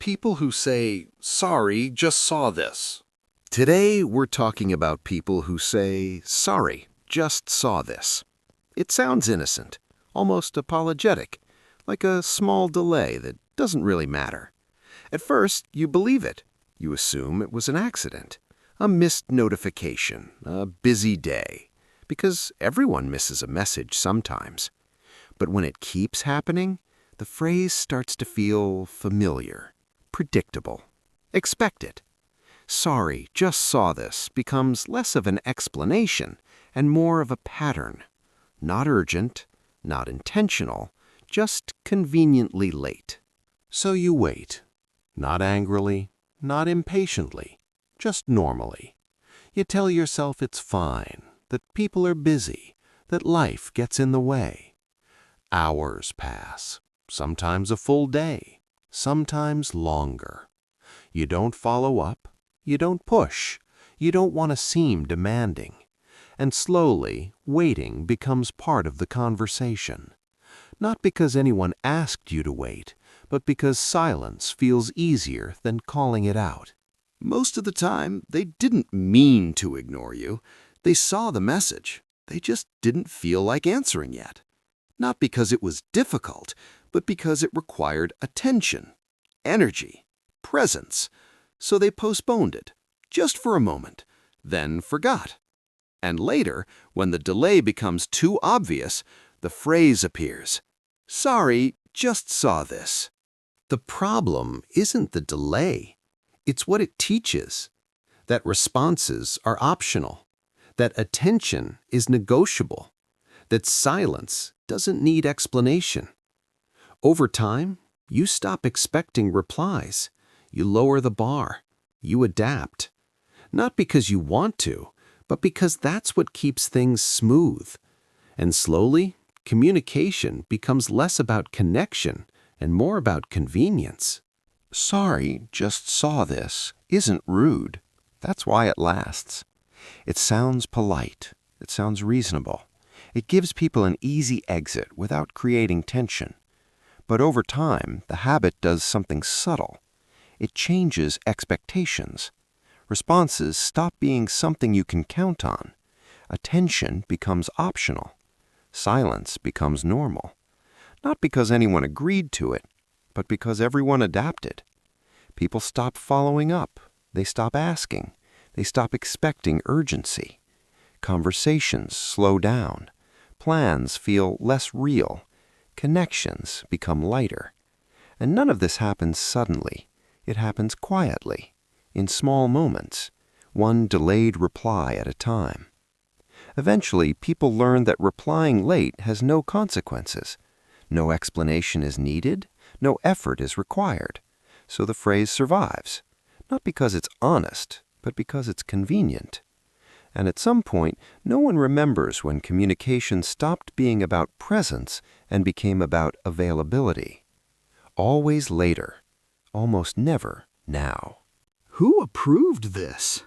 people who say, "Sorry, just saw this." Today, we're talking about people who say, "Sorry, just saw this." It sounds innocent, almost apologetic, like a small delay that doesn't really matter. At first, you believe it. You assume it was an accident, a missed notification, a busy day, because everyone misses a message sometimes. But when it keeps happening, the phrase starts to feel familiar, predictable, expected. "Sorry, just saw this" becomes less of an explanation and more of a pattern. Not urgent, not intentional, just conveniently late. So you wait. Not angrily, not impatiently, just normally. You tell yourself it's fine, that people are busy, that life gets in the way. Hours pass, sometimes a full day, sometimes longer. You don't follow up, you don't push, you don't want to seem demanding. And slowly, waiting becomes part of the conversation. Not because anyone asked you to wait, but because silence feels easier than calling it out. Most of the time, they didn't mean to ignore you. They saw the message. They just didn't feel like answering yet. Not because it was difficult, but because it required attention, energy, presence. So they postponed it, just for a moment, then forgot. And later, when the delay becomes too obvious, the phrase appears, "Sorry, just saw this." The problem isn't the delay. It's what it teaches. That responses are optional. That attention is negotiable. That silence doesn't need explanation. Over time, you stop expecting replies. You lower the bar. You adapt. Not because you want to, but because that's what keeps things smooth. And slowly, communication becomes less about connection and more about convenience. "Sorry, just saw this" isn't rude. That's why it lasts. It sounds polite. It sounds reasonable. It gives people an easy exit without creating tension. But over time, the habit does something subtle. It changes expectations. Responses stop being something you can count on. Attention becomes optional. Silence becomes normal. Not because anyone agreed to it, but because everyone adapted. People stop following up. They stop asking. They stop expecting urgency. Conversations slow down. Plans feel less real. Connections become lighter. And none of this happens suddenly. It happens quietly, in small moments, one delayed reply at a time. Eventually, people learn that replying late has no consequences. No explanation is needed, no effort is required. So the phrase survives, not because it's honest, but because it's convenient. And at some point, no one remembers when communication stopped being about presence and became about availability. Always later, almost never now. Who approved this?